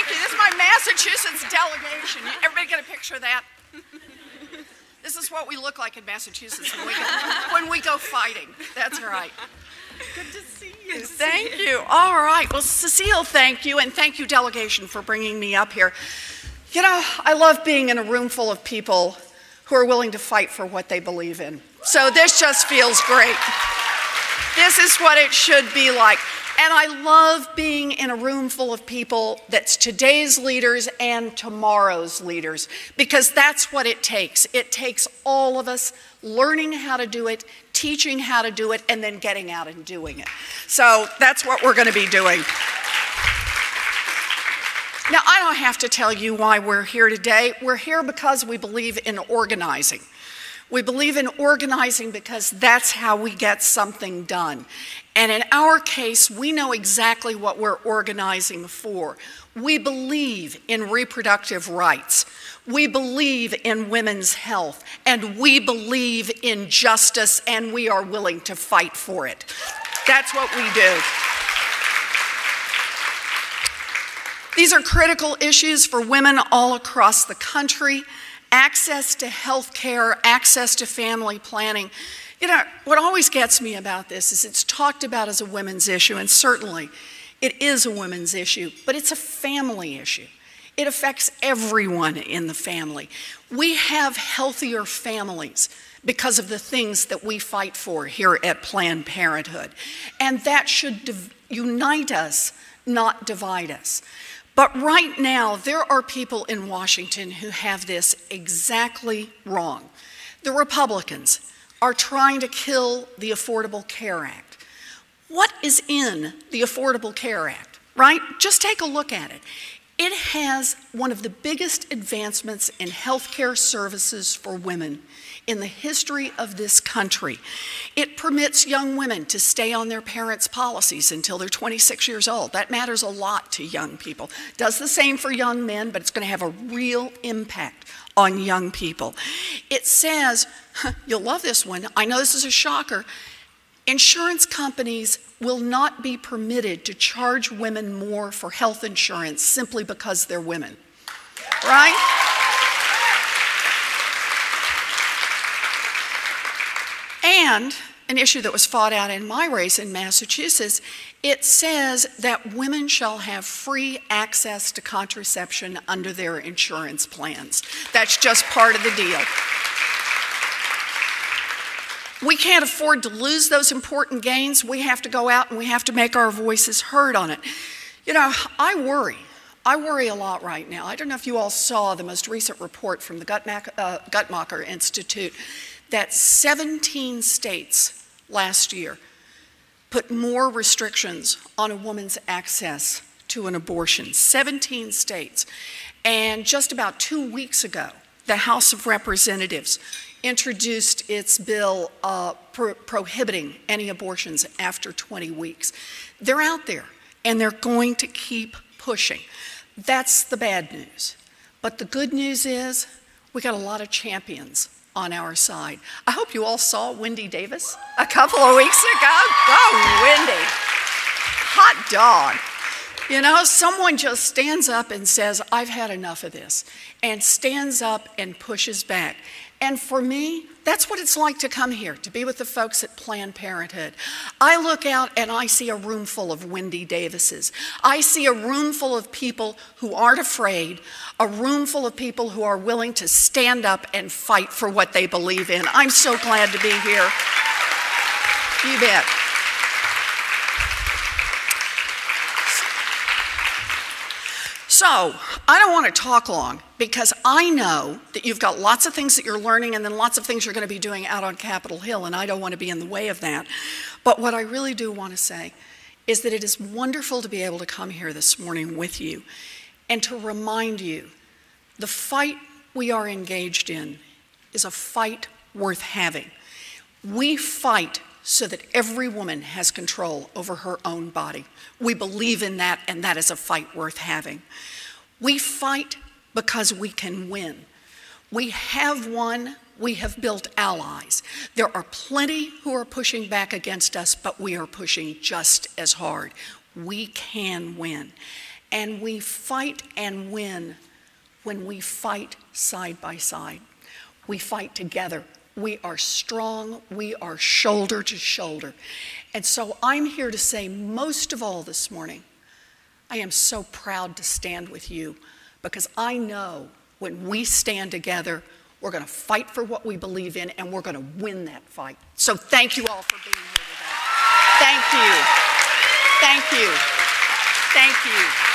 Thank you. This is my Massachusetts delegation. Everybody get a picture of that? This is what we look like in Massachusetts when we go fighting. That's right. Good to see you. Thank you. All right. Well, Cecile, thank you. And thank you, delegation, for bringing me up here. You know, I love being in a room full of people who are willing to fight for what they believe in. So this just feels great. This is what it should be like. And I love being in a room full of people that's today's leaders and tomorrow's leaders, because that's what it takes. It takes all of us learning how to do it, teaching how to do it, and then getting out and doing it. So that's what we're going to be doing. Now, I don't have to tell you why we're here today. We're here because we believe in organizing. We believe in organizing because that's how we get something done. And in our case, we know exactly what we're organizing for. We believe in reproductive rights. We believe in women's health. And we believe in justice, and we are willing to fight for it. That's what we do. These are critical issues for women all across the country. Access to health care, access to family planning. You know, what always gets me about this is it's talked about as a women's issue, and certainly it is a women's issue, but it's a family issue. It affects everyone in the family. We have healthier families because of the things that we fight for here at Planned Parenthood. And that should unite us, not divide us. But right now, there are people in Washington who have this exactly wrong. The Republicans are trying to kill the Affordable Care Act. What is in the Affordable Care Act, right? Just take a look at it. It has one of the biggest advancements in health care services for women in the history of this country. It permits young women to stay on their parents' policies until they're 26 years old. That matters a lot to young people. Does the same for young men, but it's going to have a real impact on young people. It says, you'll love this one, I know this is a shocker, insurance companies will not be permitted to charge women more for health insurance simply because they're women, right? And an issue that was fought out in my race in Massachusetts, it says that women shall have free access to contraception under their insurance plans. That's just part of the deal. We can't afford to lose those important gains. We have to go out and we have to make our voices heard on it. You know, I worry a lot right now. I don't know if you all saw the most recent report from the Guttmacher Institute that 17 states last year put more restrictions on a woman's access to an abortion. 17 states. And just about 2 weeks ago, the House of Representatives introduced its bill prohibiting any abortions after 20 weeks. They're out there, and they're going to keep pushing. That's the bad news. But the good news is we got a lot of champions on our side. I hope you all saw Wendy Davis a couple of weeks ago. Oh, Wendy, hot dog. You know, someone just stands up and says, I've had enough of this, and stands up and pushes back. And for me, that's what it's like to come here, to be with the folks at Planned Parenthood. I look out and I see a room full of Wendy Davises. I see a room full of people who aren't afraid, a room full of people who are willing to stand up and fight for what they believe in. I'm so glad to be here. You bet. So, I don't want to talk long because I know that you've got lots of things that you're learning and then lots of things you're going to be doing out on Capitol Hill, and I don't want to be in the way of that. But what I really do want to say is that it is wonderful to be able to come here this morning with you and to remind you the fight we are engaged in is a fight worth having. We fight so that every woman has control over her own body. We believe in that, and that is a fight worth having. We fight because we can win. We have won. We have built allies. There are plenty who are pushing back against us, but we are pushing just as hard. We can win. And we fight and win when we fight side by side. We fight together. We are strong. We are shoulder to shoulder. And so I'm here to say, most of all this morning, I am so proud to stand with you, because I know when we stand together, we're going to fight for what we believe in, and we're going to win that fight. So thank you all for being here today. Thank you. Thank you. Thank you.